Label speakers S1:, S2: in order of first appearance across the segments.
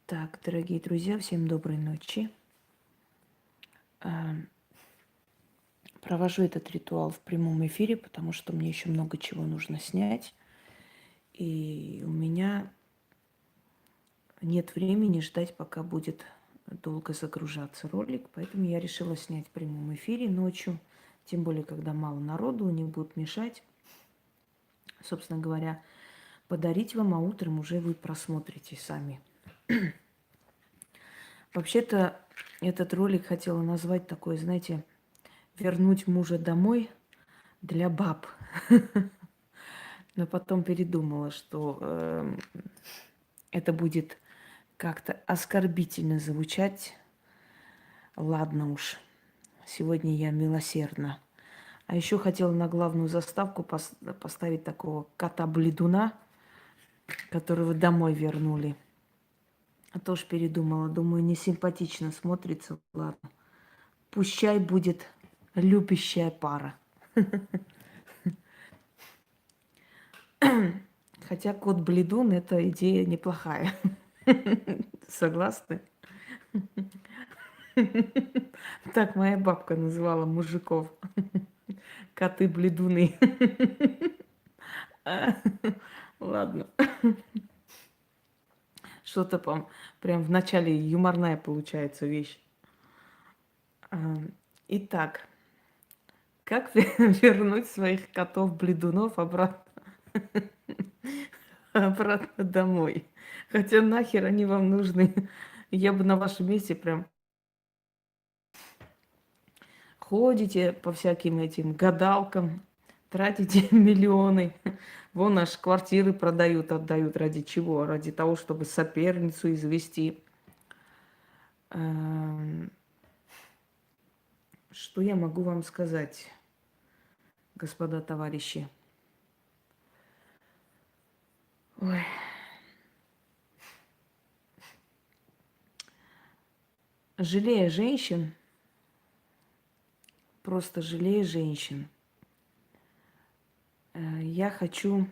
S1: Так, дорогие друзья, всем доброй ночи. А, Провожу этот ритуал в прямом эфире, потому что мне еще много чего нужно снять. И у меня нет времени ждать, пока будет долго загружаться ролик. Поэтому я решила снять в прямом эфире ночью. Тем более, когда мало народу, не будут мешать. Собственно говоря, подарить вам, а утром уже вы просмотрите сами. Вообще-то этот ролик хотела назвать такой, знаете, вернуть мужа домой для баб. Но потом передумала, что это будет как-то оскорбительно звучать. Ладно уж, сегодня я милосердна. А еще хотела на главную заставку поставить такого кота-бледуна, которого домой вернули. А то ж передумала. Думаю, не симпатично смотрится. Ладно. Пущай будет любящая пара. Хотя кот-бледун – это идея неплохая. Согласны? Так моя бабка называла мужиков. Коты-бледуны. Ладно. Что-то прям в начале юморная получается вещь. Итак, как вернуть своих котов-бледунов обратно домой? Хотя нахер они вам нужны? Я бы на вашем месте прям ходите по всяким этим гадалкам, тратите миллионы. Вон аж квартиры продают, отдают. Ради чего? Ради того, чтобы соперницу извести. Что я могу вам сказать, господа товарищи? Ой. Жалея женщин, просто жалея женщин, я хочу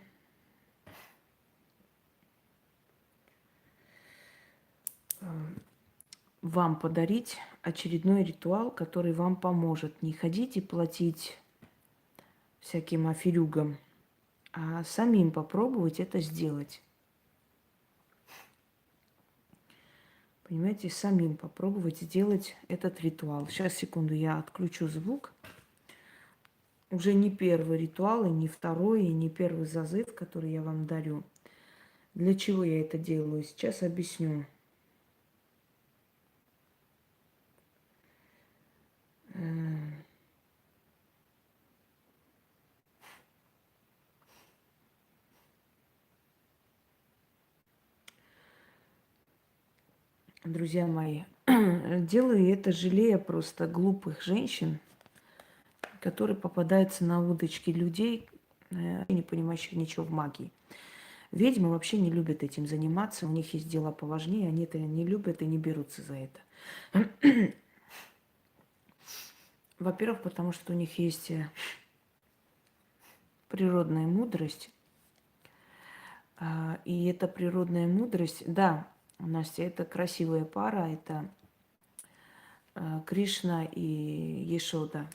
S1: вам подарить очередной ритуал, который вам поможет не ходить и платить всяким аферюгам, а самим попробовать это сделать. Понимаете, самим попробовать сделать этот ритуал. Сейчас, секунду, я отключу звук. Уже не первый ритуал, и не второй, и не первый зазыв, который я вам дарю. Для чего я это делаю? Сейчас объясню. Друзья мои, делаю это, жалея просто глупых женщин, которые попадаются на удочки людей, не понимающих ничего в магии. Ведьмы вообще не любят этим заниматься, у них есть дела поважнее, они это не любят и не берутся за это. Во-первых, потому что у них есть природная мудрость, и эта природная мудрость, да, Настя, это красивая пара, это Кришна и Ешода.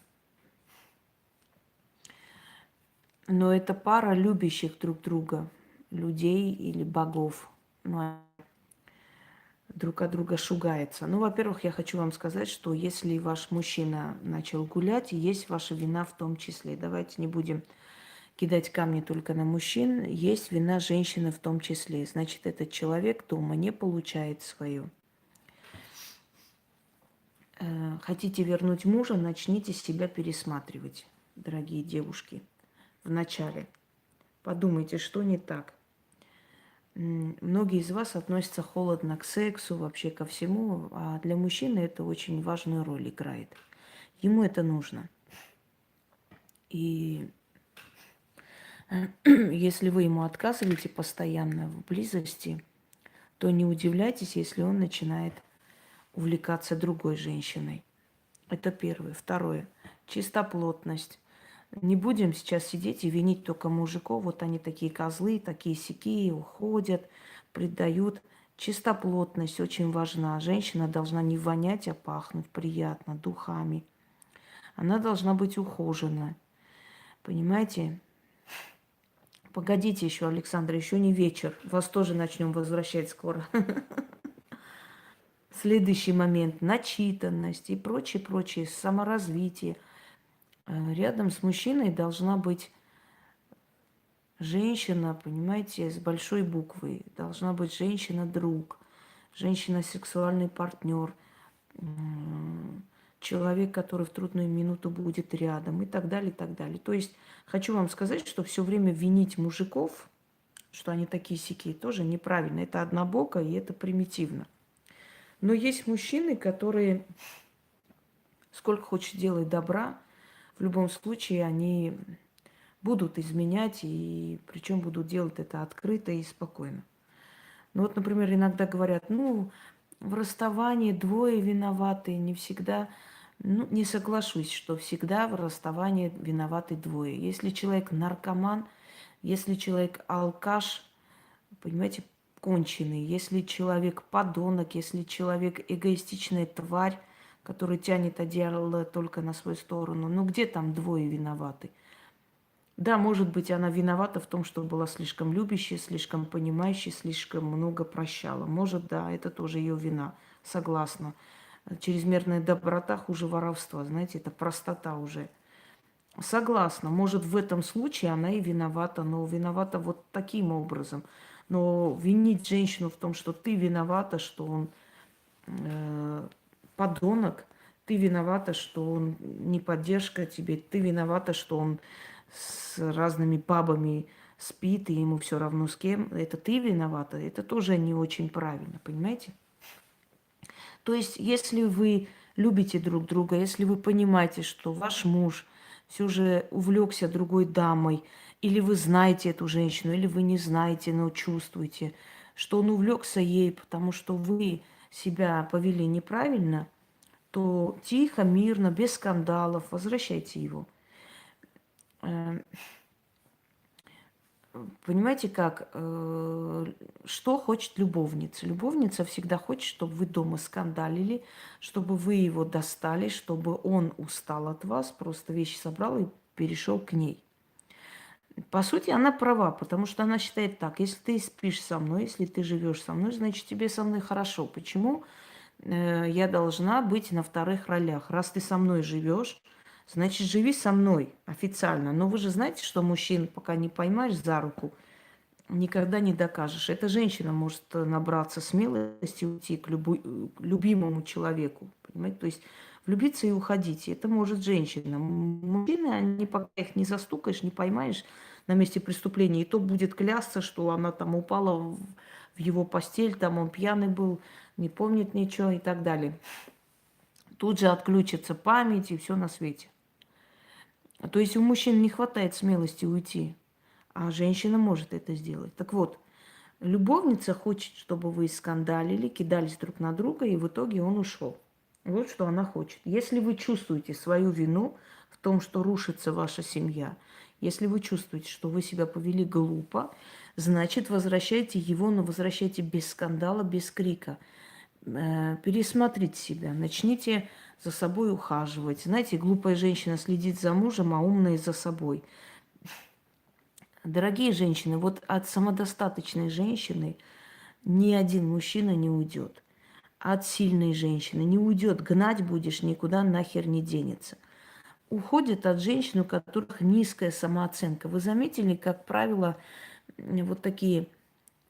S1: Но это пара любящих друг друга, людей или богов. Друг от друга шугается. Ну, во-первых, я хочу вам сказать, что если ваш мужчина начал гулять, есть ваша вина в том числе. Давайте не будем кидать камни только на мужчин. Есть вина женщины в том числе. Значит, этот человек дома не получает свою. Хотите вернуть мужа, начните себя пересматривать, дорогие девушки, вначале. Подумайте, что не так. Многие из вас относятся холодно к сексу, вообще ко всему, а для мужчины это очень важную роль играет. Ему это нужно. И если вы ему отказываете постоянно в близости, то не удивляйтесь, если он начинает увлекаться другой женщиной. Это первое. Второе. Чистоплотность. Не будем сейчас сидеть и винить только мужиков. Вот они такие козлы, такие сякие, уходят, предают. Чистоплотность очень важна. Женщина должна не вонять, а пахнуть приятно, духами. Она должна быть ухожена. Понимаете? Погодите еще, Александра, еще не вечер. Вас тоже начнем возвращать скоро. Следующий момент – начитанность и прочее, прочее, саморазвитие. Рядом с мужчиной должна быть женщина, понимаете, с большой буквы. Должна быть женщина-друг, женщина-сексуальный партнер, человек, который в трудную минуту будет рядом и так далее, и так далее. То есть хочу вам сказать, что все время винить мужиков, что они такие сякие, тоже неправильно. Это однобоко и это примитивно. Но есть мужчины, которые сколько хочешь делать добра, в любом случае они будут изменять, и причем будут делать это открыто и спокойно. Ну вот, например, иногда говорят, ну, в расставании двое виноваты, не всегда. Ну, не соглашусь, что всегда в расставании виноваты двое. Если человек наркоман, если человек алкаш, понимаете, конченый, если человек подонок, если человек эгоистичная тварь, который тянет одеяло только на свою сторону, ну где там двое виноваты? Да, может быть, она виновата в том, что была слишком любящей, слишком понимающей, слишком много прощала. Может, да, это тоже ее вина, согласна. Чрезмерная доброта хуже воровства, знаете, это простота уже. Согласна, может, в этом случае она и виновата, но виновата вот таким образом. Но винить женщину в том, что ты виновата, что он подонок, ты виновата, что он не поддержка тебе, ты виновата, что он с разными бабами спит, и ему все равно с кем. Это ты виновата, это тоже не очень правильно, понимаете? То есть, если вы любите друг друга, если вы понимаете, что ваш муж все же увлекся другой дамой, или вы знаете эту женщину, или вы не знаете, но чувствуете, что он увлекся ей, потому что вы себя повели неправильно, то тихо, мирно, без скандалов возвращайте его. Понимаете как? Что хочет любовница? Любовница всегда хочет, чтобы вы дома скандалили, чтобы вы его достали, чтобы он устал от вас, просто вещи собрал и перешел к ней. По сути, она права, потому что она считает так: если ты спишь со мной, если ты живешь со мной, значит, тебе со мной хорошо. Почему я должна быть на вторых ролях? Раз ты со мной живешь, значит, живи со мной официально. Но вы же знаете, что мужчин, пока не поймаешь за руку, никогда не докажешь. Эта женщина может набраться смелости и уйти к любимому человеку. Понимаете? То есть влюбиться и уходить. Это может женщина. Мужчины, они пока их не застукаешь, не поймаешь на месте преступления, и то будет клясться, что она там упала в его постель, там он пьяный был, не помнит ничего и так далее. Тут же отключится память и все на свете. То есть у мужчин не хватает смелости уйти, а женщина может это сделать. Так вот, любовница хочет, чтобы вы скандалили, кидались друг на друга, и в итоге он ушел. Вот что она хочет. Если вы чувствуете свою вину в том, что рушится ваша семья, если вы чувствуете, что вы себя повели глупо, значит, возвращайте его, но возвращайте без скандала, без крика. Пересмотрите себя, начните за собой ухаживать. Знаете, глупая женщина следит за мужем, а умная за собой. Дорогие женщины, вот от самодостаточной женщины ни один мужчина не уйдет. От сильной женщины не уйдет. Гнать будешь, никуда нахер не денется. Уходит от женщин, у которых низкая самооценка. Вы заметили, как правило, вот такие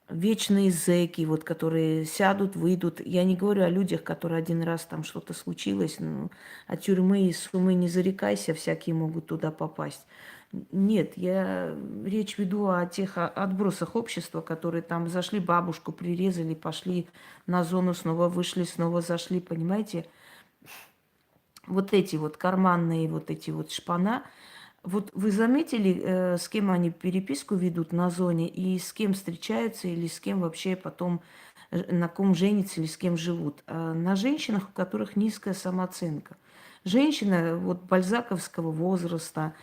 S1: вечные зэки, вот, которые сядут, выйдут. Я не говорю о людях, которые один раз там что-то случилось. Ну, от тюрьмы и сумы не зарекайся, всякие могут туда попасть. Нет, я речь веду о тех отбросах общества, которые там зашли, бабушку прирезали, пошли на зону, снова вышли, снова зашли, понимаете? Вот эти вот карманные, вот эти вот шпана. Вот вы заметили, с кем они переписку ведут на зоне и с кем встречаются или с кем вообще потом, на ком женятся или с кем живут? На женщинах, у которых низкая самооценка. Женщина вот бальзаковского возраста,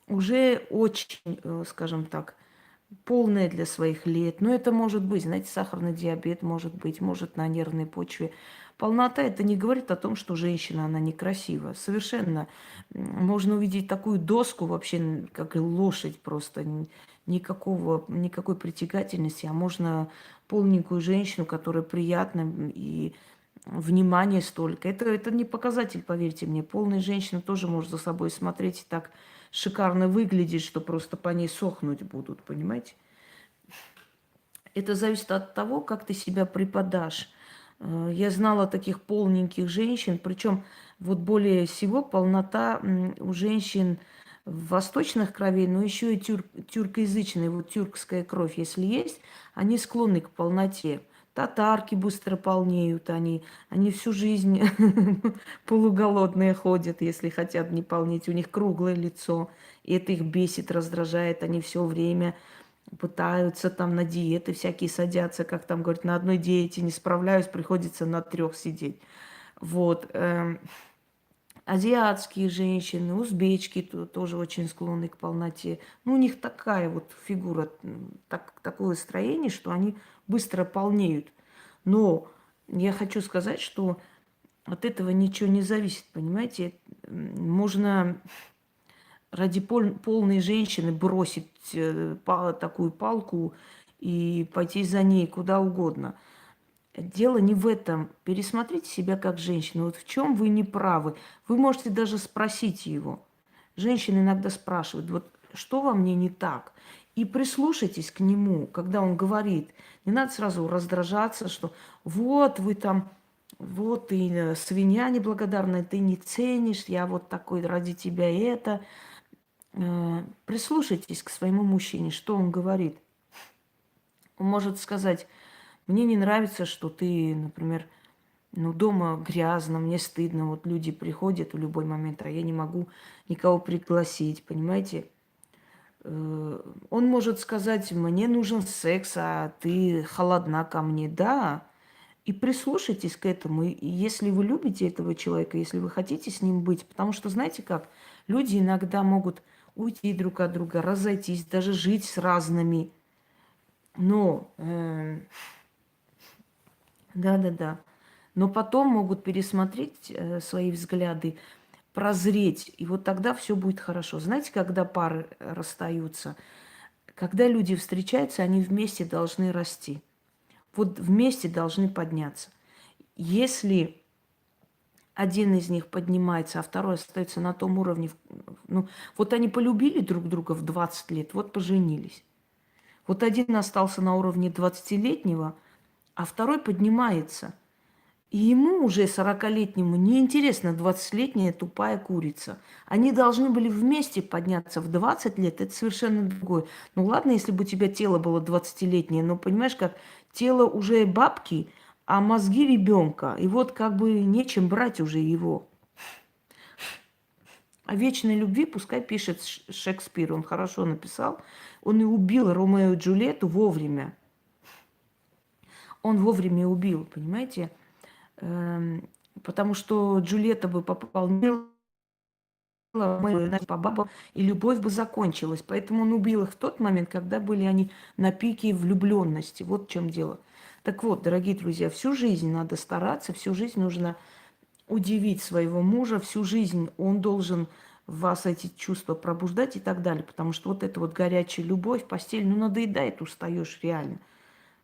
S1: уже очень, скажем так, полная для своих лет. Но это может быть, знаете, сахарный диабет может на нервной почве. Полнота это не говорит о том, что женщина, она некрасива. Совершенно. Можно увидеть такую доску вообще, как и лошадь просто. Никакой притягательности. А можно полненькую женщину, которая приятна и внимание столько. Это не показатель, поверьте мне. Полная женщина тоже может за собой смотреть и так шикарно выглядеть, что просто по ней сохнуть будут, понимаете? Это зависит от того, как ты себя преподашь. Я знала таких полненьких женщин, причем вот более всего полнота у женщин восточных кровей, но еще и тюркоязычная, вот тюркская кровь, если есть, они склонны к полноте. Татарки быстро полнеют, они всю жизнь полуголодные ходят, если хотят не полнеть. У них круглое лицо, и это их бесит, раздражает. Они все время пытаются там на диеты всякие садятся, как там говорят, на одной диете не справляюсь, приходится на 3 сидеть. Вот. Азиатские женщины, узбечки тоже очень склонны к полноте. Ну, у них такая вот фигура, такое строение, что они быстро полнеют. Но я хочу сказать, что от этого ничего не зависит, понимаете? Можно ради полной женщины бросить такую палку и пойти за ней куда угодно. Дело не в этом. Пересмотрите себя как женщину. Вот в чем вы не правы. Вы можете даже спросить его. Женщины иногда спрашивают, вот что во мне не так? И прислушайтесь к нему, когда он говорит. Не надо сразу раздражаться, что вот вы там, вот ты свинья неблагодарная, ты не ценишь, я вот такой ради тебя это. Прислушайтесь к своему мужчине, что он говорит. Он может сказать, мне не нравится, что ты, например, ну, дома грязно, мне стыдно, вот люди приходят в любой момент, а я не могу никого пригласить, понимаете? Он может сказать, мне нужен секс, а ты холодна ко мне. Да, и прислушайтесь к этому. И если вы любите этого человека, если вы хотите с ним быть, потому что, знаете как, люди иногда могут уйти друг от друга, разойтись, даже жить с разными. Но, да-да-да, но потом могут пересмотреть свои взгляды, прозреть, и вот тогда все будет хорошо. Знаете, когда пары расстаются, когда люди встречаются, они вместе должны расти. Вот вместе должны подняться. Если один из них поднимается, а второй остается на том уровне, ну, вот они полюбили друг друга в 20 лет, вот поженились. Вот один остался на уровне 20-летнего, а второй поднимается. И ему уже 40-летнему неинтересно 20-летняя тупая курица. Они должны были вместе подняться в 20 лет, это совершенно другое. Ну ладно, если бы у тебя тело было 20-летнее, но понимаешь, как тело уже бабки, а мозги ребенка. И вот как бы нечем брать уже его. О вечной любви пускай пишет Шекспир, он хорошо написал. Он и убил Ромео и Джульетту вовремя. Он вовремя убил, понимаете? Потому что Джульетта бы попала по бабам, и любовь бы закончилась. Поэтому он убил их в тот момент, когда были они на пике влюбленности. Вот в чем дело. Так вот, дорогие друзья, всю жизнь надо стараться, всю жизнь нужно удивить своего мужа, всю жизнь он должен в вас эти чувства пробуждать и так далее. Потому что вот эта вот горячая любовь, постель, ну надоедает, устаешь реально.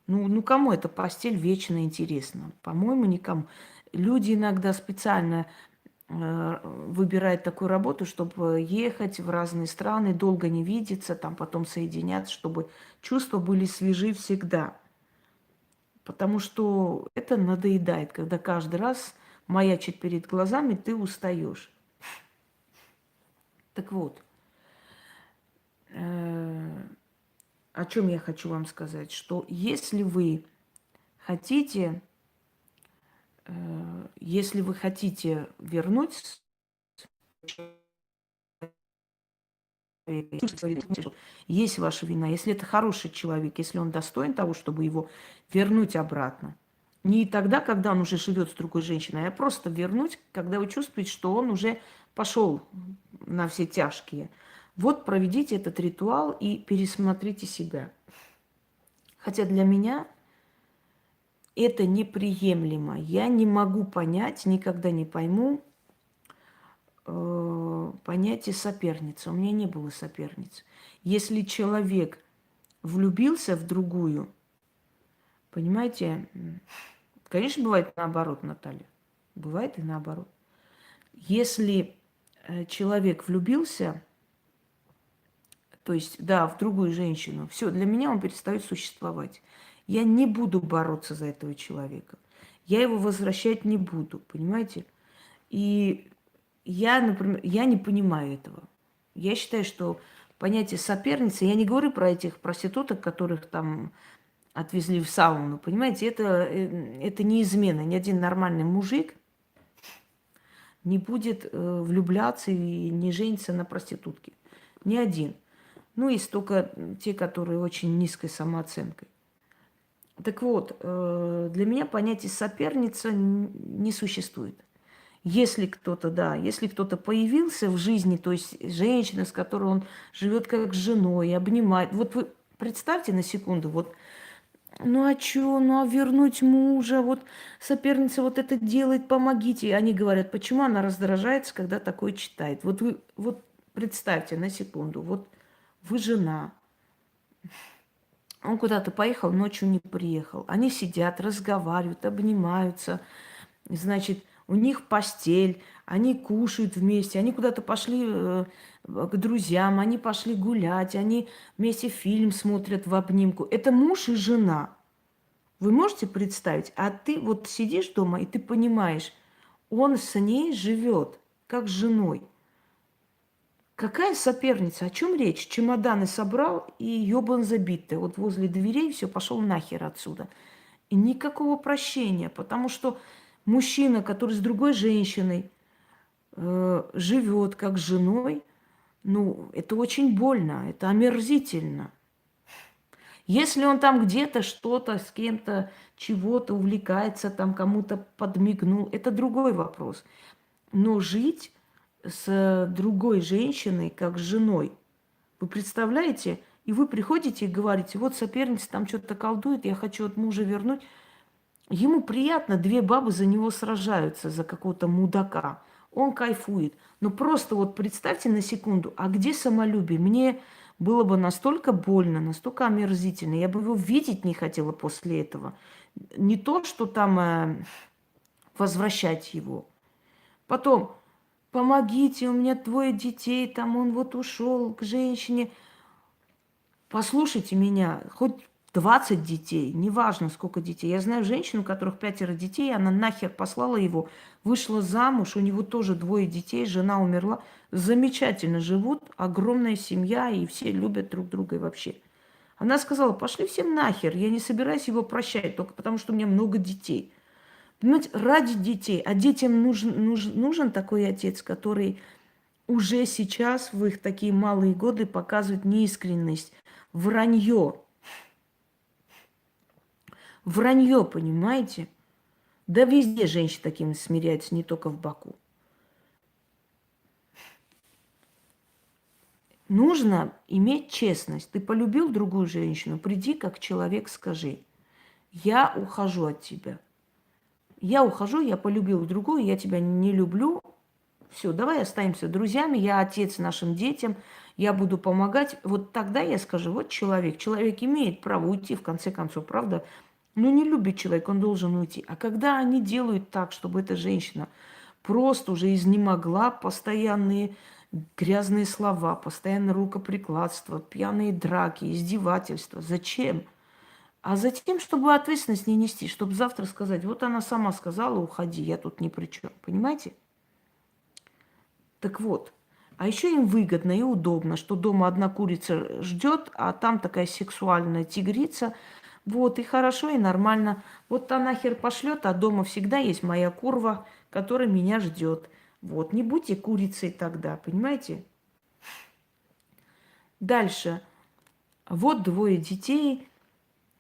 S1: Ну кому эта постель вечно интересна? По-моему, никому. Люди иногда специально выбирают такую работу, чтобы ехать в разные страны, долго не видеться, там потом соединяться, чтобы чувства были свежи всегда. Потому что это надоедает, когда каждый раз маячит перед глазами, ты устаешь. Так вот, о чем я хочу вам сказать, что если вы хотите вернуть есть ваша вина. Если это хороший человек, если он достоин того, чтобы его вернуть обратно. Не тогда, когда он уже живет с другой женщиной, а просто вернуть, когда вы чувствуете, что он уже пошел на все тяжкие. Вот проведите этот ритуал и пересмотрите себя. Хотя для меня это неприемлемо. Я не могу понять, никогда не пойму понятие соперницы. У меня не было соперниц. Если человек влюбился в другую, понимаете, конечно, бывает наоборот, Наталья. Бывает и наоборот. Если человек влюбился, то есть, да, в другую женщину, все, для меня он перестает существовать. Я не буду бороться за этого человека. Я его возвращать не буду, понимаете? И я, например, я не понимаю этого. Я считаю, что понятие соперницы, я не говорю про этих проституток, которых там отвезли в сауну, понимаете, это не измена. Ни один нормальный мужик не будет влюбляться и не жениться на проститутке. Ни один. Ну, есть только те, которые очень низкой самооценкой. Так вот, для меня понятие соперница не существует. Если кто-то, да, если кто-то появился в жизни, то есть женщина, с которой он живет как с женой, обнимает. Вот вы представьте на секунду, вот, ну а чё, ну а вернуть мужа, вот соперница вот это делает, помогите. И они говорят, почему она раздражается, когда такое читает. Вот вы, вот представьте на секунду, вот вы жена, он куда-то поехал, ночью не приехал. Они сидят, разговаривают, обнимаются. Значит, у них постель, они кушают вместе, они куда-то пошли к друзьям, они пошли гулять, они вместе фильм смотрят в обнимку. Это муж и жена. Вы можете представить? А ты вот сидишь дома, и ты понимаешь, он с ней живет, как с женой. Какая соперница? О чем речь? Чемоданы собрал и ёбан забитый. Вот возле дверей все, пошел нахер отсюда. И никакого прощения, потому что мужчина, который с другой женщиной живет как с женой, ну, это очень больно, это омерзительно. Если он там где-то что-то с кем-то, чего-то увлекается, там кому-то подмигнул, это другой вопрос. Но жить с другой женщиной, как с женой, вы представляете? И вы приходите и говорите, вот соперница там что-то колдует, я хочу от мужа вернуть. Ему приятно, две бабы за него сражаются, за какого-то мудака. Он кайфует. Но просто вот представьте на секунду, а где самолюбие? Мне было бы настолько больно, настолько омерзительно. Я бы его видеть не хотела после этого. Не то, что там возвращать его. Потом, помогите, у меня двое детей, там он вот ушел к женщине. Послушайте меня, хоть 20 детей, неважно сколько детей. Я знаю женщину, у которых 5 детей, она нахер послала его, вышла замуж, у него тоже 2 детей, жена умерла. Замечательно живут, огромная семья, и все любят друг друга и вообще. Она сказала, пошли все нахер, я не собираюсь его прощать, только потому что у меня много детей. Понимаете, ради детей. А детям нужен такой отец, который уже сейчас, в их такие малые годы, показывает неискренность, вранье. Вранье, понимаете? Да везде женщины такими смиряются, не только в Баку. Нужно иметь честность. Ты полюбил другую женщину, приди как человек, скажи, я ухожу от тебя. Я ухожу, я полюбил другую, я тебя не люблю. Все, давай останемся друзьями, я отец нашим детям, я буду помогать. Вот тогда я скажу, вот человек. Человек имеет право уйти, в конце концов, правда? Но не любит человек, он должен уйти. А когда они делают так, чтобы эта женщина просто уже изнемогла, постоянные грязные слова, постоянное рукоприкладство, пьяные драки, издевательства. Зачем? А затем, чтобы ответственность не нести, чтобы завтра сказать, вот она сама сказала, уходи, я тут ни при чем. Понимаете? Так вот, а еще им выгодно и удобно, что дома одна курица ждет, а там такая сексуальная тигрица. Вот, и хорошо, и нормально. Вот та нахер пошлет, а дома всегда есть моя курва, которая меня ждет. Вот, не будьте курицей тогда, понимаете? Дальше. Вот 2 детей.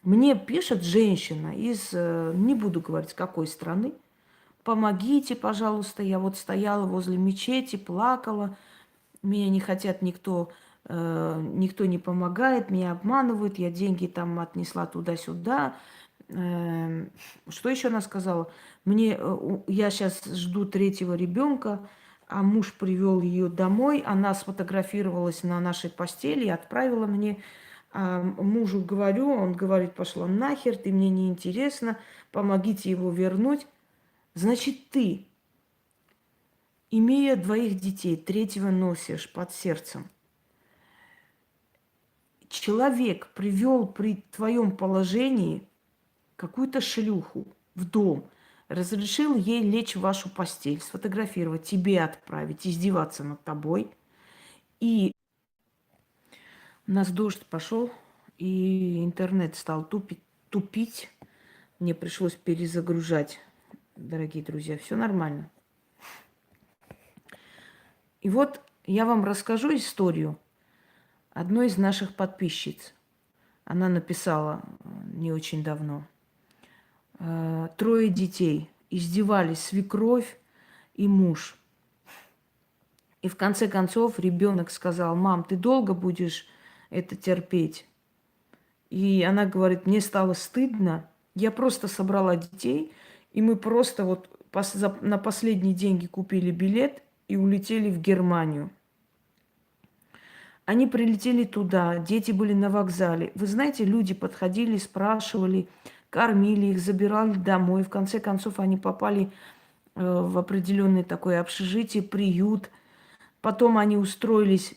S1: Мне пишет женщина из, не буду говорить, какой страны. Помогите, пожалуйста, я вот стояла возле мечети, плакала. Меня не хотят никто никто не помогает, меня обманывают, я деньги там отнесла туда-сюда. Что еще она сказала? Я сейчас жду третьего ребенка, а муж привел ее домой, она сфотографировалась на нашей постели и отправила мне. А мужу говорю, он говорит, пошла нахер, ты мне не интересна, помогите его вернуть. Значит, ты, имея двоих детей, третьего носишь под сердцем, человек привел при твоем положении какую-то шлюху в дом, разрешил ей лечь в вашу постель, сфотографировать, тебе отправить, издеваться над тобой. И у нас дождь пошел, и интернет стал тупить. Мне пришлось перезагружать, дорогие друзья. Все нормально. И вот я вам расскажу историю одной из наших подписчиц. Она написала не очень давно. Трое детей. Издевались свекровь и муж. И в конце концов ребенок сказал: мам, ты долго будешь это терпеть? И она говорит: мне стало стыдно. Я просто собрала детей, и мы просто вот на последние деньги купили билет и улетели в Германию. Они прилетели туда, дети были на вокзале. Вы знаете, люди подходили, спрашивали, кормили их, забирали домой. В конце концов, они попали в определенное такое общежитие, приют. Потом они устроились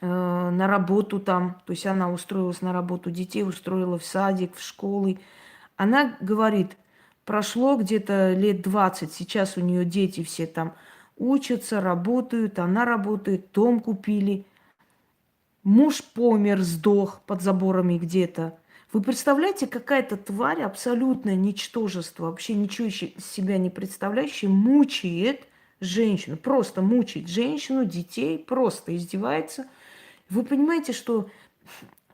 S1: на работу там. То есть она устроилась на работу, детей устроила в садик, в школы. Она говорит, прошло где-то лет 20, сейчас у нее дети все там учатся, работают, она работает, дом купили. Муж помер, сдох под заборами где-то. Вы представляете, какая-то тварь, абсолютное ничтожество, вообще ничего из себя не представляющее, мучает женщину, просто мучает женщину, детей, просто издевается. Вы понимаете, что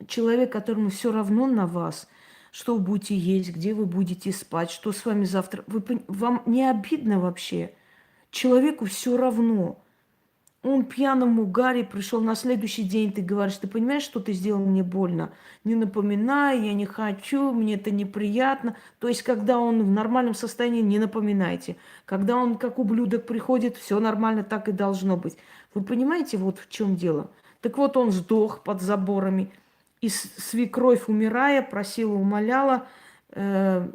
S1: человек, которому все равно на вас, что вы будете есть, где вы будете спать, что с вами завтра, вам не обидно вообще? Человеку все равно. Он пьяном угаре пришел на следующий день, ты говоришь, ты понимаешь, что ты сделал мне больно? Не напоминай, я не хочу, мне это неприятно. То есть, когда он в нормальном состоянии, не напоминайте. Когда он как ублюдок приходит, все нормально, так и должно быть. Вы понимаете, вот в чем дело? Так вот, он сдох под заборами. И свекровь, умирая, просила, умоляла, то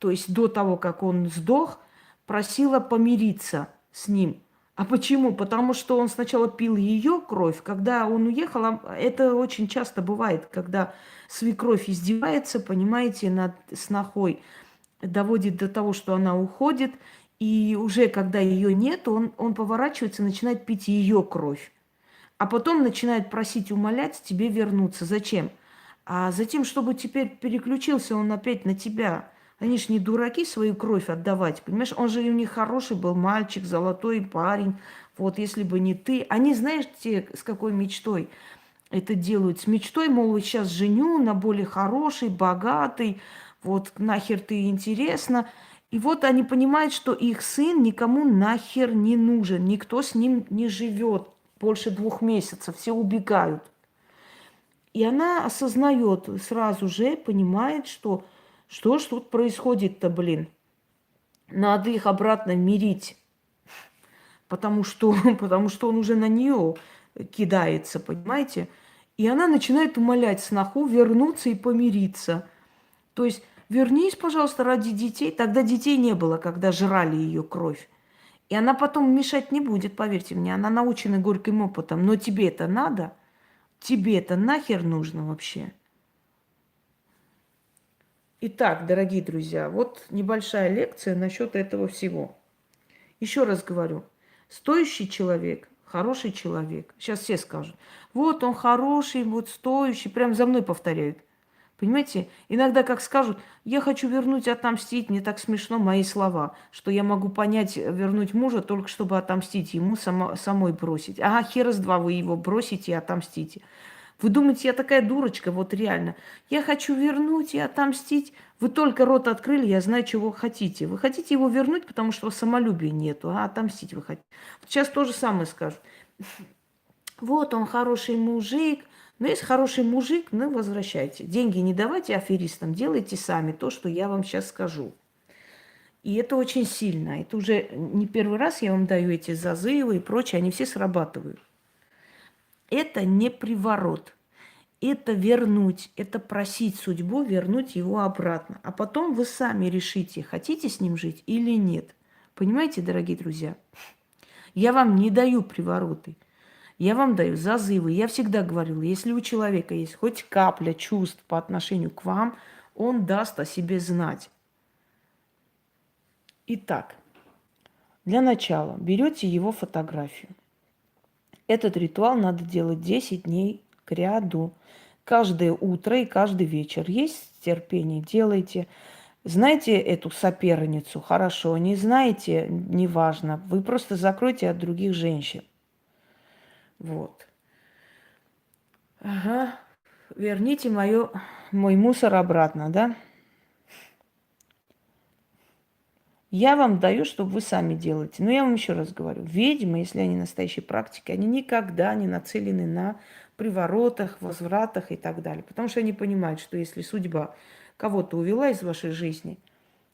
S1: есть до того, как он сдох, просила помириться с ним. А почему? Потому что он сначала пил ее кровь, когда он уехал, это очень часто бывает, когда свекровь издевается, понимаете, над снохой, доводит до того, что она уходит, и уже когда ее нет, он поворачивается, начинает пить ее кровь. А потом начинает просить, умолять тебе вернуться. Зачем? А затем, чтобы теперь переключился он опять на тебя. Они ж не дураки свою кровь отдавать, понимаешь? Он же у них хороший был мальчик, золотой парень. Вот если бы не ты. Они, знаете, с какой мечтой это делают? С мечтой, мол, сейчас женю на более хороший, богатый. Вот нахер ты интересна. И вот они понимают, что их сын никому нахер не нужен. Никто с ним не живет больше 2 месяцев. Все убегают. И она осознает сразу же, понимает, что ж тут происходит-то, блин. Надо их обратно мирить, потому что, потому что он уже на нее кидается, понимаете? И она начинает умолять сноху вернуться и помириться. То есть вернись, пожалуйста, ради детей. Тогда детей не было, когда жрали ее кровь. И она потом мешать не будет, поверьте мне. Она научена горьким опытом. Но тебе это надо? Тебе это нахер нужно вообще? Итак, дорогие друзья, вот небольшая лекция насчет этого всего. Еще раз говорю, стоящий человек, хороший человек. Сейчас все скажут, вот он хороший, вот стоящий, прям за мной повторяют. Понимаете, иногда как скажут, я хочу вернуть, отомстить, мне так смешно мои слова, что я могу понять, вернуть мужа только чтобы отомстить ему, самой бросить. Ага, хера с два вы его бросите и отомстите. Вы думаете, я такая дурочка, вот реально. Я хочу вернуть и отомстить. Вы только рот открыли, я знаю, чего вы хотите. Вы хотите его вернуть, потому что самолюбия нету, а отомстить вы хотите. Вот сейчас то же самое скажу. Вот он хороший мужик. Но если хороший мужик, ну, возвращайте. Деньги не давайте аферистам, делайте сами то, что я вам сейчас скажу. И это очень сильно. Это уже не первый раз я вам даю эти зазывы и прочее, они все срабатывают. Это не приворот. Это вернуть, это просить судьбу вернуть его обратно. А потом вы сами решите, хотите с ним жить или нет. Понимаете, дорогие друзья? Я вам не даю привороты. Я вам даю зазывы. Я всегда говорила, если у человека есть хоть капля чувств по отношению к вам, он даст о себе знать. Итак, для начала берете его фотографию. Этот ритуал надо делать 10 дней к ряду. Каждое утро и каждый вечер. Есть терпение, делайте. Знаете эту соперницу? Хорошо. Не знаете? Неважно. Вы просто закройте от других женщин. Вот. Ага. Верните мой мусор обратно, да? Я вам даю, чтобы вы сами делаете. Но я вам еще раз говорю, ведьмы, если они настоящие практики, они никогда не нацелены на приворотах, возвратах и так далее. Потому что они понимают, что если судьба кого-то увела из вашей жизни,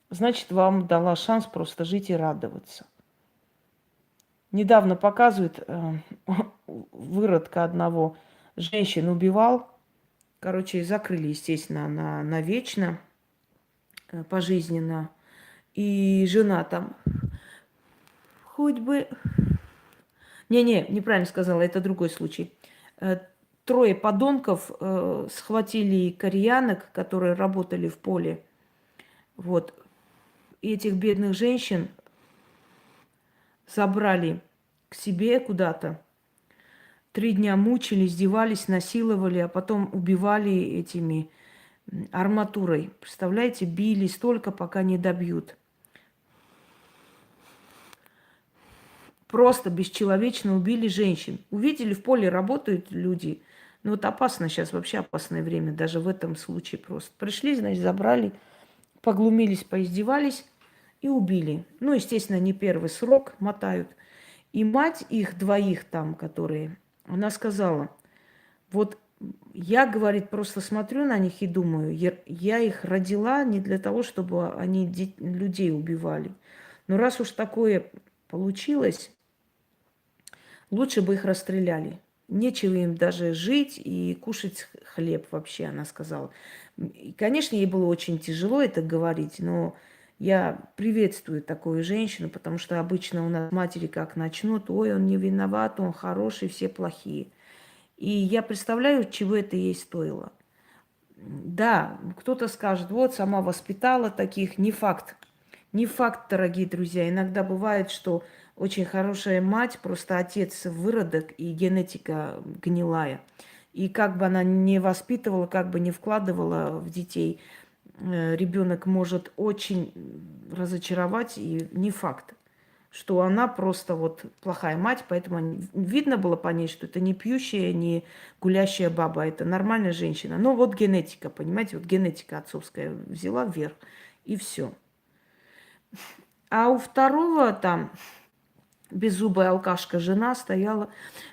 S1: значит, вам дала шанс просто жить и радоваться. Недавно показывают выродка одного, женщин убивал. Короче, закрыли, естественно, навечно, пожизненно. И жена там, хоть бы... Не, неправильно сказала, это другой случай. Трое подонков схватили кореянок, которые работали в поле. Вот. И этих бедных женщин забрали к себе куда-то. 3 дня мучили, издевались, насиловали, а потом убивали этими арматурой. Представляете, били столько, пока не добьют. Просто бесчеловечно убили женщин. Увидели, в поле работают люди. Ну вот опасно сейчас, вообще опасное время, даже в этом случае просто. Пришли, значит, забрали, поглумились, поиздевались и убили. Ну, естественно, не первый срок мотают. И мать их двоих там, которые, она сказала, вот я, говорит, просто смотрю на них и думаю, я их родила не для того, чтобы они людей убивали. Но раз уж такое получилось, лучше бы их расстреляли. Нечего им даже жить и кушать хлеб вообще, она сказала. И, конечно, ей было очень тяжело это говорить, но я приветствую такую женщину, потому что обычно у нас матери как начнут, ой, он не виноват, он хороший, все плохие. И я представляю, чего это ей стоило. Да, кто-то скажет, вот, сама воспитала таких, не факт. Не факт, дорогие друзья. Иногда бывает, что очень хорошая мать, просто отец выродок и генетика гнилая. И как бы она не воспитывала, как бы не вкладывала в детей, ребенок может очень разочаровать, и не факт, что она просто вот плохая мать, поэтому видно было по ней, что это не пьющая, не гулящая баба, это нормальная женщина. Но вот генетика, понимаете, вот генетика отцовская взяла вверх, и все. А у второго там беззубая алкашка жена стояла,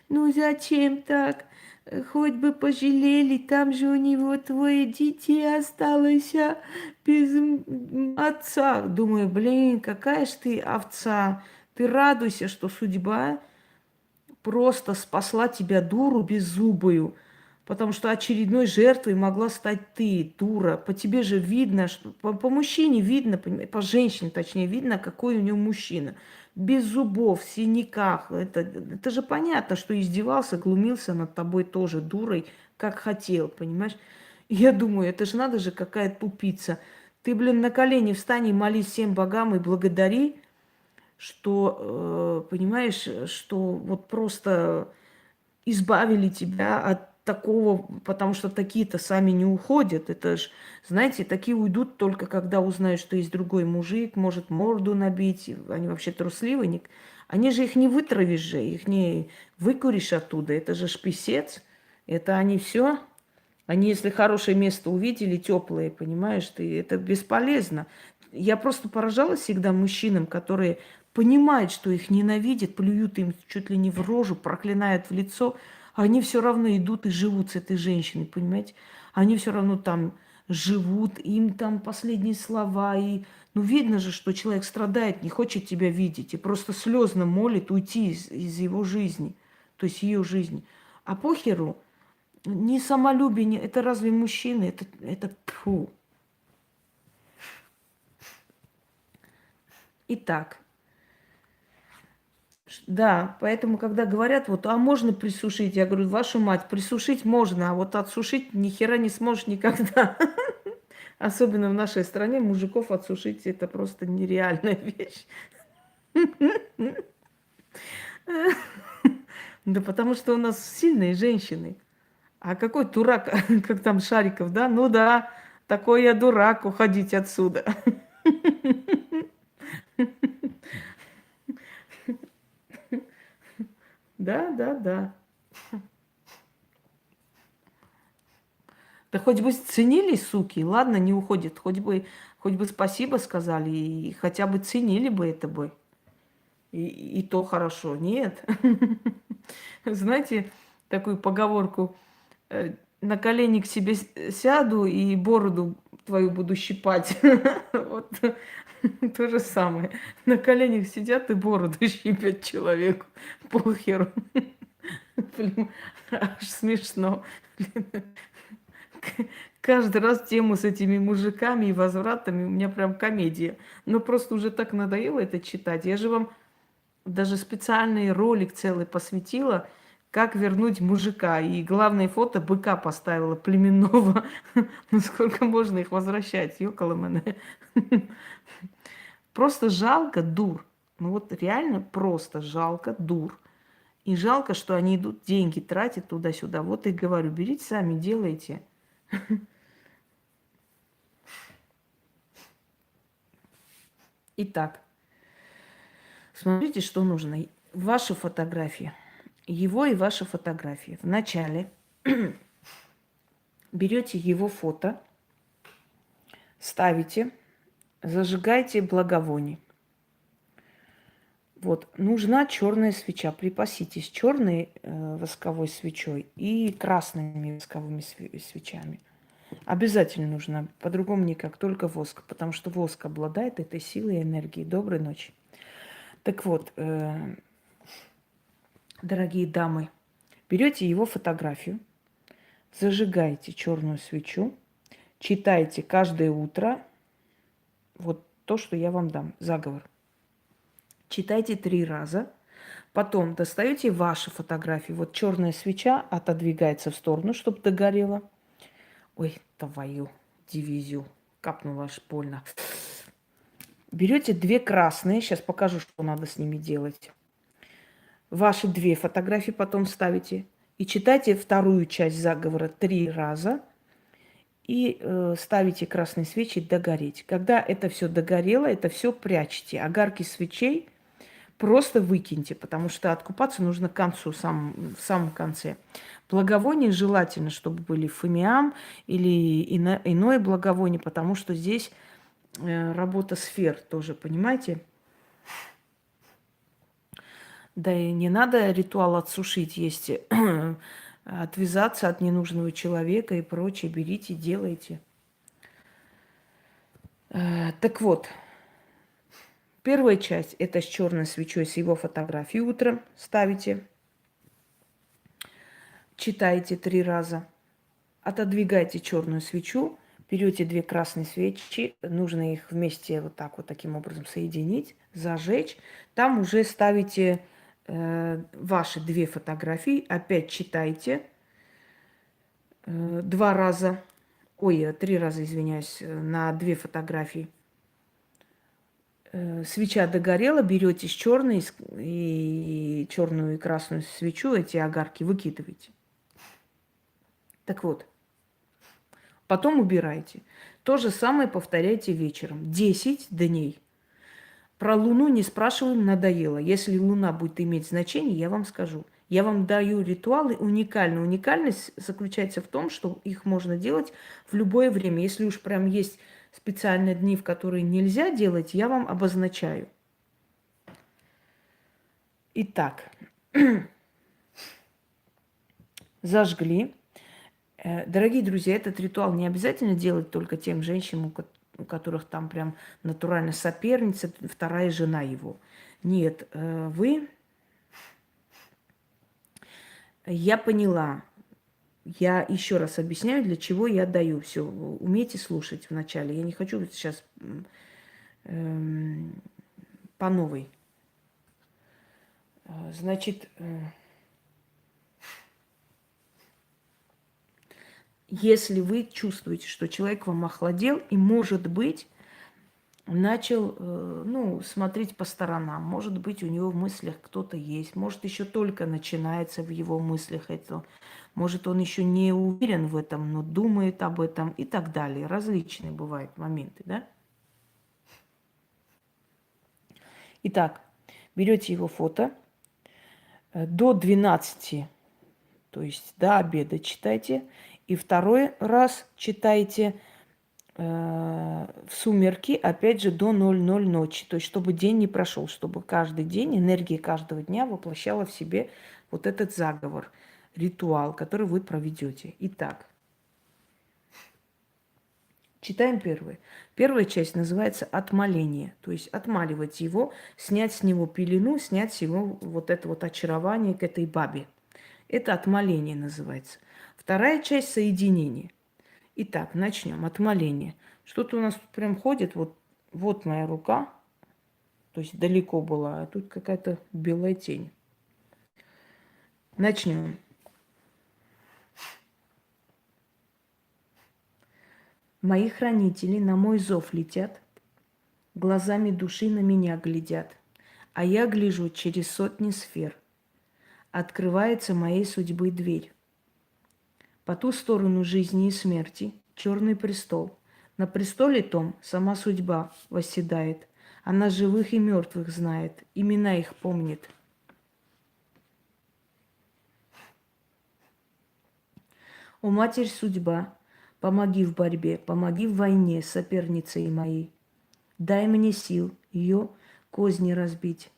S1: ну зачем так? Хоть бы пожалели, там же у него твое дитя осталось без отца. Думаю, блин, какая ж ты овца. Ты радуйся, что судьба просто спасла тебя, дуру беззубую. Потому что очередной жертвой могла стать ты, дура. По тебе же видно, что по мужчине видно, по женщине точнее видно, какой у него мужчина. Без зубов, в синяках. Это же понятно, что издевался, глумился над тобой тоже дурой, как хотел, понимаешь? И я думаю, это же надо же какая тупица. Ты, блин, на колени встань и молись всем богам и благодари, что, понимаешь, что вот просто избавили тебя от такого, потому что такие-то сами не уходят. Это ж, знаете, такие уйдут только когда узнают, что есть другой мужик, может морду набить. Они вообще трусливые. Они же их не вытравишь же, их не выкуришь оттуда. Это же ж писец. Это они все. Они, если хорошее место увидели, теплые, понимаешь, ты, это бесполезно. Я просто поражалась всегда мужчинам, которые понимают, что их ненавидят, плюют им чуть ли не в рожу, проклинают в лицо, они все равно идут и живут с этой женщиной, понимаете? Они все равно там живут, им там последние слова. И, ну, видно же, что человек страдает, не хочет тебя видеть. И просто слезно молит уйти из его жизни, то есть ее жизни. А похеру, не самолюбие, это разве мужчины? Это тьфу. Итак, да, поэтому, когда говорят, вот, а можно присушить? Я говорю, вашу мать, присушить можно, а вот отсушить ни хера не сможешь никогда. Особенно в нашей стране мужиков отсушить это просто нереальная вещь. Да потому что у нас сильные женщины. А какой дурак, как там Шариков, да? Ну да, такой я дурак, уходить отсюда. Да, да, да. Да хоть бы ценили, суки, ладно, не уходят, хоть бы спасибо сказали, и хотя бы ценили бы это бы. И то хорошо. Нет. Знаете, такую поговорку, на колени к себе сяду и бороду твою буду щипать. Вот то же самое. На коленях сидят и бороду щипят человеку. Похеру. Блин, аж смешно. Каждый раз тему с этими мужиками и возвратами у меня прям комедия. Но просто уже так надоело это читать. Я же вам даже специальный ролик целый посвятила, как вернуть мужика. И главное фото быка поставила племенного. Ну сколько можно их возвращать? Ёкало мене. Просто жалко дур. Ну вот реально просто жалко дур. И жалко, что они идут, деньги тратят туда-сюда. Вот и говорю, берите сами, делайте. Итак, смотрите, что нужно. Ваши фотографии. Его и ваши фотографии. Вначале берете его фото, ставите, зажигаете благовоние. Вот, нужна черная свеча. Припаситесь черной восковой свечой и красными восковыми свечами. Обязательно нужно, по-другому никак, только воск, потому что воск обладает этой силой и энергией. Доброй ночи. Так вот, дорогие дамы, берете его фотографию, зажигаете черную свечу, читайте каждое утро вот то, что я вам дам, заговор. Читайте 3 раза. Потом достаете ваши фотографии. Вот черная свеча отодвигается в сторону, чтобы догорела. Ой, твою дивизию. Капнула аж больно. Берете 2 красные. Сейчас покажу, что надо с ними делать. Ваши 2 фотографии потом ставите. И читайте вторую часть заговора 3 раза. И ставите красные свечи догореть. Когда это все догорело, это все прячьте. Огарки свечей просто выкиньте, потому что откупаться нужно к концу, в самом конце. Благовония желательно, чтобы были фимиам или иное благовоние, потому что здесь работа сфер тоже, понимаете? Да и не надо ритуал отсушить, есть отвязаться от ненужного человека и прочее. Берите, делайте. Так вот, первая часть – это с черной свечой, с его фотографией утром ставите. Читаете 3 раза. Отодвигаете черную свечу, берете 2 красные свечи, нужно их вместе вот так вот таким образом соединить, зажечь. Там уже ставите ваши 2 фотографии, опять читайте 2 раза, 3 раза, извиняюсь, на 2 фотографии. Свеча догорела, берете черную и черную и красную свечу, эти огарки выкидываете. Так вот, потом убирайте. То же самое повторяйте вечером. 10 дней. Про Луну не спрашиваем, надоело. Если Луна будет иметь значение, я вам скажу. Я вам даю ритуалы уникальные. Уникальность заключается в том, что их можно делать в любое время. Если уж прям есть специальные дни, в которые нельзя делать, я вам обозначаю. Итак, зажгли. Дорогие друзья, этот ритуал не обязательно делать только тем женщинам, у которых там прям натурально соперница, вторая жена его. Нет, я поняла. Я еще раз объясняю, для чего я даю все. Умейте слушать вначале. Я не хочу сейчас по новой. Значит, если вы чувствуете, что человек вам охладел и, может быть, начал, смотреть по сторонам, может быть, у него в мыслях кто-то есть, может, еще только начинается в его мыслях это, может, он еще не уверен в этом, но думает об этом и так далее. Различные бывают моменты, да? Итак, берете его фото, до 12, то есть до обеда читайте, и второй раз читайте в сумерки, опять же, до 00 ночи. То есть, чтобы день не прошел, чтобы каждый день, энергия каждого дня воплощала в себе вот этот заговор, ритуал, который вы проведете. Итак, читаем первое. Первая часть называется «Отмоление». То есть отмаливать его, снять с него пелену, снять с него вот это вот очарование к этой бабе. Это отмоление называется. Вторая часть– соединение. Итак, начнем. Отмоление. Что-то у нас тут прям ходит. Вот моя рука. То есть далеко была, а тут какая-то белая тень. Начнем. Мои хранители на мой зов летят, глазами души на меня глядят, а я гляжу через сотни сфер. Открывается моей судьбы дверь. По ту сторону жизни и смерти черный престол. На престоле том сама судьба восседает. Она живых и мертвых знает, имена их помнит. О, Матерь Судьба, помоги в борьбе, помоги в войне с соперницей моей. Дай мне сил ее козни разбить.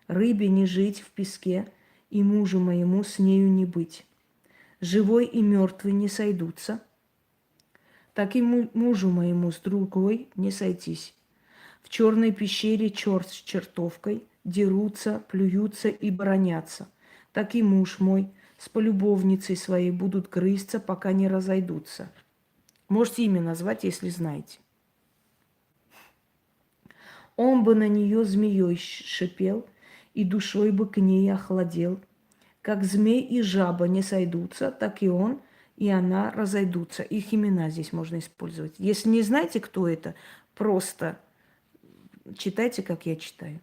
S1: Рыбе не жить в песке, и мужу моему с нею не быть. Живой и мертвый не сойдутся, так и мужу моему с другой не сойтись. В черной пещере черт с чертовкой дерутся, плюются и бронятся. Так и муж мой с полюбовницей своей будут грызться, пока не разойдутся. Можете имя назвать, если знаете. Он бы на нее змеей шипел, и душой бы к ней охладел. Как змей и жаба не сойдутся, так и он, и она разойдутся. Их имена здесь можно использовать. Если не знаете, кто это, просто читайте, как я читаю.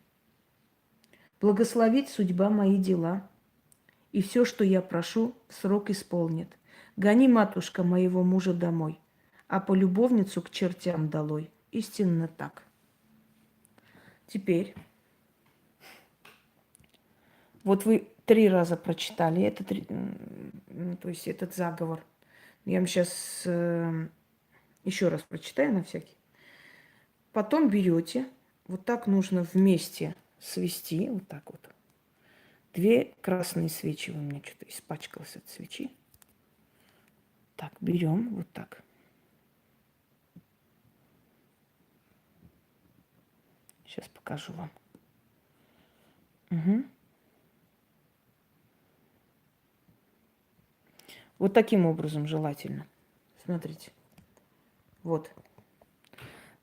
S1: Благословит судьба мои дела, и все, что я прошу, в срок исполнит. Гони, матушка, моего мужа домой, а полюбовницу к чертям долой. Истинно так. Теперь, вот вы 3 раза прочитали то есть этот заговор. Я вам сейчас еще раз прочитаю на всякий. Потом берете, вот так нужно вместе свести, вот так вот. 2 красные свечи, у меня что-то испачкалось от свечи. Так, берем вот так. Сейчас покажу вам. Угу. Вот таким образом желательно. Смотрите. Вот.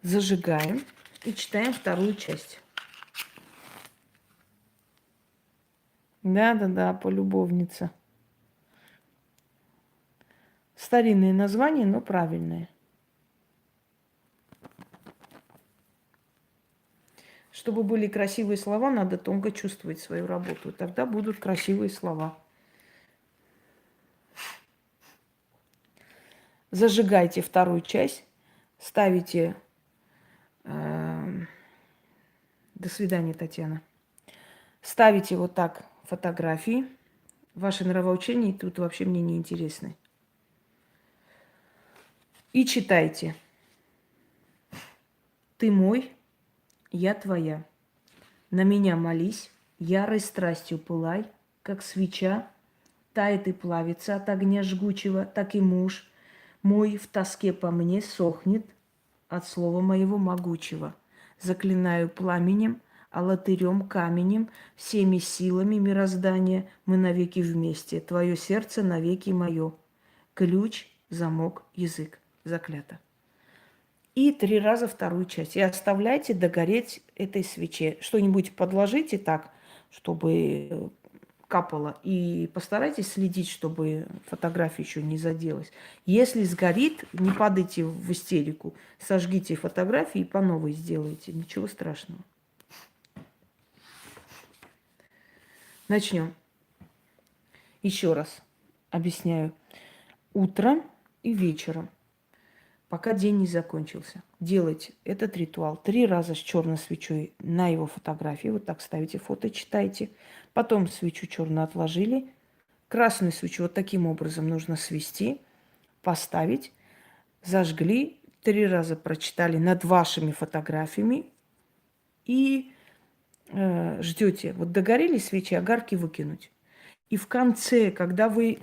S1: Зажигаем и читаем вторую часть. Да, полюбовница. Старинные названия, но правильные. Чтобы были красивые слова, надо тонко чувствовать свою работу. Тогда будут красивые слова. Зажигайте вторую часть, ставите... До свидания, Татьяна. Ставите вот так фотографии. Ваши нравоучения тут вообще мне не интересны. И читайте. Ты мой, я твоя. На меня молись, ярой страстью пылай, как свеча Тает и плавится от огня жгучего, так и муж мой в тоске по мне сохнет от слова моего могучего. Заклинаю пламенем, алатырем, каменем, всеми силами мироздания мы навеки вместе. Твое сердце навеки мое. Ключ, замок, язык. Заклято. И 3 раза вторую часть. И оставляйте догореть этой свече. Что-нибудь подложите так, чтобы капало. И постарайтесь следить, чтобы фотография еще не заделась. Если сгорит, не падайте в истерику. Сожгите фотографии и по новой сделайте. Ничего страшного. Начнем. Еще раз объясняю. Утром и вечером, пока день не закончился, делайте этот ритуал 3 раза с черной свечой на его фотографии. Вот так ставите фото, читайте. Потом свечу черную отложили. Красную свечу вот таким образом нужно свести, поставить, зажгли, 3 раза прочитали над вашими фотографиями и ждете. Вот догорели свечи, огарки выкинуть. И в конце, когда вы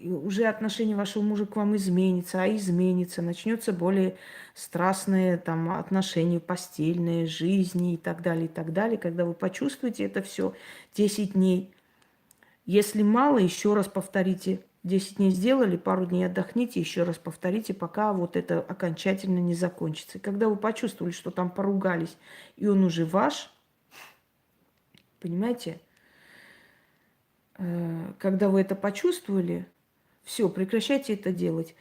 S1: уже отношение вашего мужа к вам изменится, а изменится, начнется более страстное там отношение, постельное, жизни и так далее, когда вы почувствуете это все 10 дней. Если мало, еще раз повторите. 10 дней сделали, пару дней отдохните, еще раз повторите, пока вот это окончательно не закончится. И когда вы почувствовали, что там поругались, и он уже ваш, понимаете, когда вы это почувствовали, все, прекращайте это делать.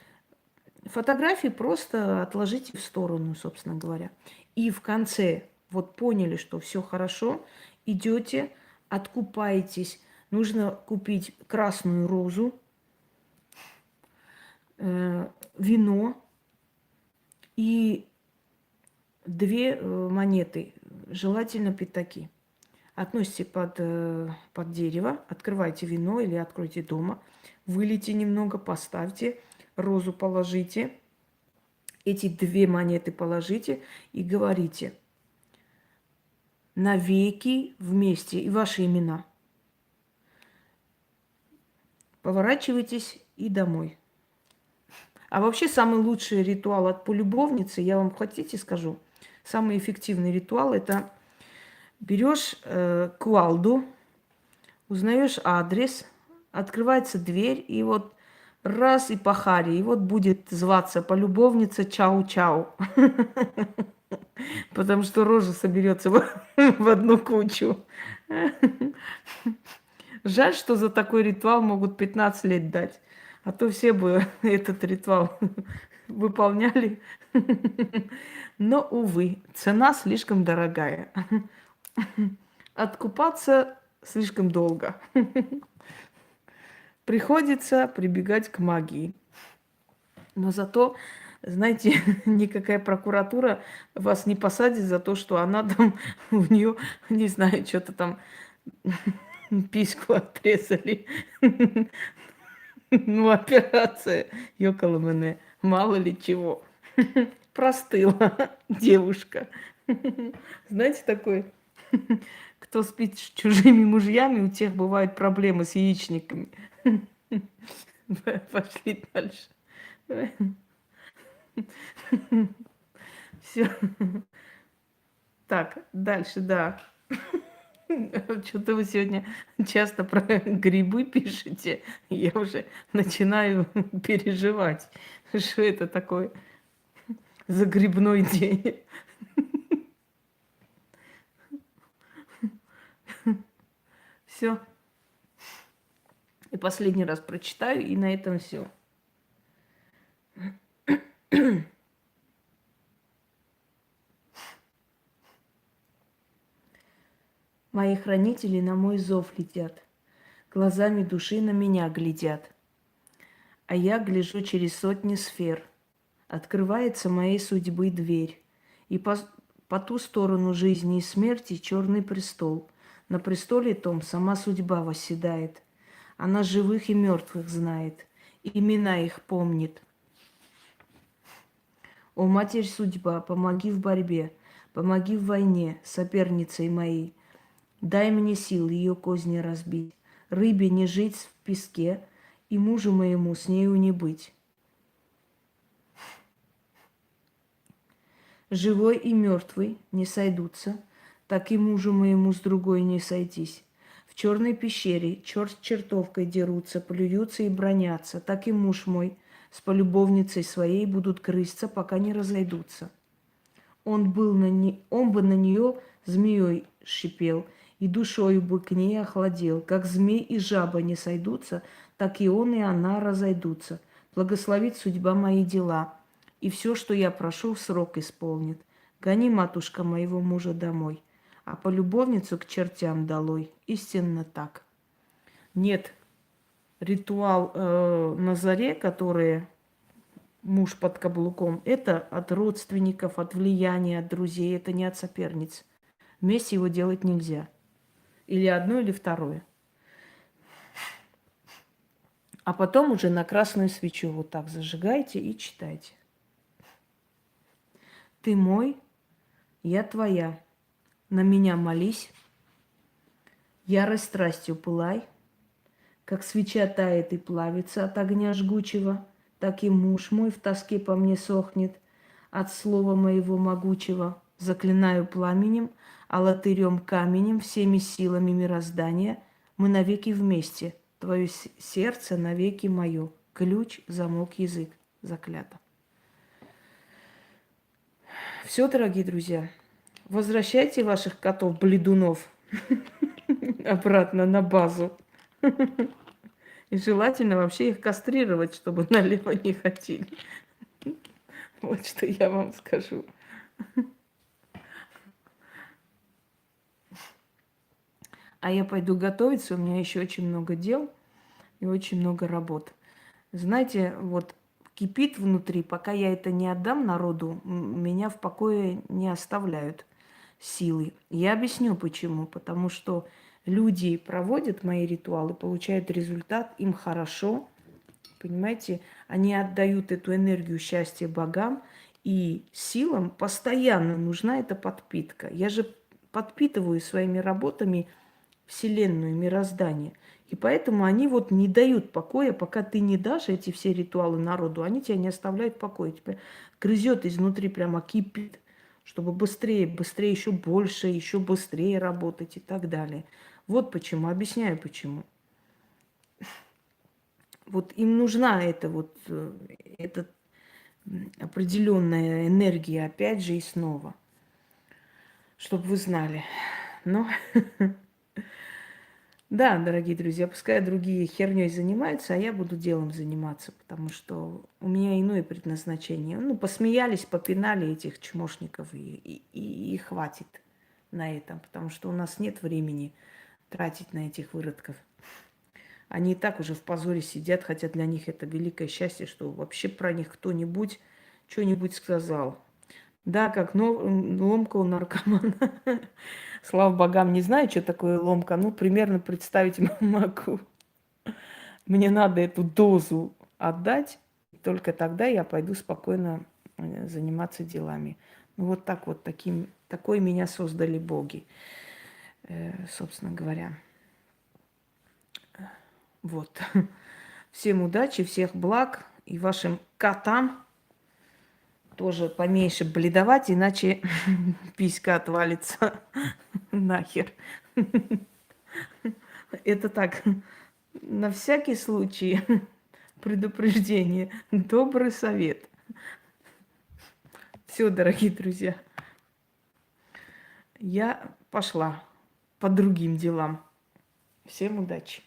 S1: Фотографии просто отложите в сторону, собственно говоря. И в конце, вот поняли, что все хорошо, идете, откупаетесь. Нужно купить красную розу, вино и 2 монеты, желательно пятаки. Относите под дерево, открывайте вино или откройте дома, вылейте немного, поставьте, розу положите, эти 2 монеты положите и говорите навеки вместе и ваши имена. Поворачивайтесь и домой. А вообще самый лучший ритуал от полюбовницы, я вам хотите скажу, самый эффективный ритуал – это берешь кувалду, узнаешь адрес, открывается дверь, и вот раз и пахари, и вот будет зваться полюбовница чау-чау. Потому что рожа соберется в одну кучу. Жаль, что за такой ритуал могут 15 лет дать. А то все бы этот ритуал выполняли. Но, увы, цена слишком дорогая. Откупаться слишком долго. Приходится прибегать к магии. Но зато, знаете, никакая прокуратура вас не посадит за то, что она там, у нее, не знаю, что-то там письку отрезали. Ну, операция, ёкало мене, мало ли чего. Простыла девушка. Знаете, такой, кто спит с чужими мужьями, у тех бывают проблемы с яичниками. Пошли дальше. Все. Так, дальше, да. Что-то вы сегодня часто про грибы пишете. Я уже начинаю переживать, что это такое за грибной день. Все. И последний раз прочитаю, и на этом все. Мои хранители на мой зов летят, глазами души на меня глядят. А я гляжу через сотни сфер. Открывается моей судьбы дверь. И по ту сторону жизни и смерти черный престол. На престоле том сама судьба восседает. Она живых и мертвых знает, имена их помнит. О, Матерь Судьба, помоги в борьбе, помоги в войне, соперницей моей. Дай мне сил ее козни разбить. рыбе не жить в песке, и мужу моему с нею не быть. Живой и мертвый не сойдутся, так и мужу моему с другой не сойтись. В черной пещере черт с чертовкой дерутся, плюются и бронятся, так и муж мой с полюбовницей своей будут крысться, пока не разойдутся. Он бы на нее змеей шипел, и душою бы к ней охладел. Как змей и жаба не сойдутся, так и он, и она разойдутся. Благословит судьба мои дела, и все, что я прошу, в срок исполнит. Гони, матушка, моего мужа домой, а полюбовницу к чертям долой. Истинно так. Нет, ритуал на заре, который муж под каблуком, это от родственников, от влияния, от друзей, это не от соперниц. Вместе его делать нельзя. Или одно, или второе. А потом уже на красную свечу вот так зажигайте и читайте. Ты мой, я твоя. На меня молись, ярость страстью пылай, как свеча тает и плавится от огня жгучего, так и муж мой в тоске по мне сохнет от слова моего могучего. Заклинаю пламенем, а латырем каменем, всеми силами мироздания мы навеки вместе. Твое сердце навеки мое. Ключ, замок, язык. Заклято. Все, дорогие друзья, возвращайте ваших котов-бледунов обратно на базу. И желательно вообще их кастрировать, чтобы налево не ходили. Вот что я вам скажу. А я пойду готовиться, у меня еще очень много дел и очень много работ. Знаете, вот кипит внутри, пока я это не отдам народу, меня в покое не оставляют силы. Я объясню почему. Потому что люди проводят мои ритуалы, получают результат, им хорошо, понимаете? Они отдают эту энергию счастья богам, и силам постоянно нужна эта подпитка. Я же подпитываю своими работами Вселенную, мироздание. И поэтому они вот не дают покоя, пока ты не дашь эти все ритуалы народу, они тебя не оставляют в покое. Тебя грызет изнутри, прямо кипит, чтобы быстрее, быстрее, еще быстрее работать и так далее. Вот почему, объясняю почему. Вот им нужна эта определенная энергия, опять же и снова, чтобы вы знали. Но да, дорогие друзья, пускай другие херней занимаются, а я буду делом заниматься, потому что у меня иное предназначение. Ну, посмеялись, попинали этих чмошников, и хватит на этом, потому что у нас нет времени тратить на этих выродков. Они и так уже в позоре сидят, хотя для них это великое счастье, что вообще про них кто-нибудь что-нибудь сказал. Да, как ломка у наркомана. Слава богам, не знаю, что такое ломка, ну, примерно представить могу. Мне надо эту дозу отдать, только тогда я пойду спокойно заниматься делами. Ну, вот так вот, такой меня создали боги, собственно говоря. Вот. Всем удачи, всех благ и вашим котам тоже поменьше бледовать, иначе писька отвалится нахер. Это так, на всякий случай предупреждение, добрый совет. Все, дорогие друзья, я пошла по другим делам. Всем удачи.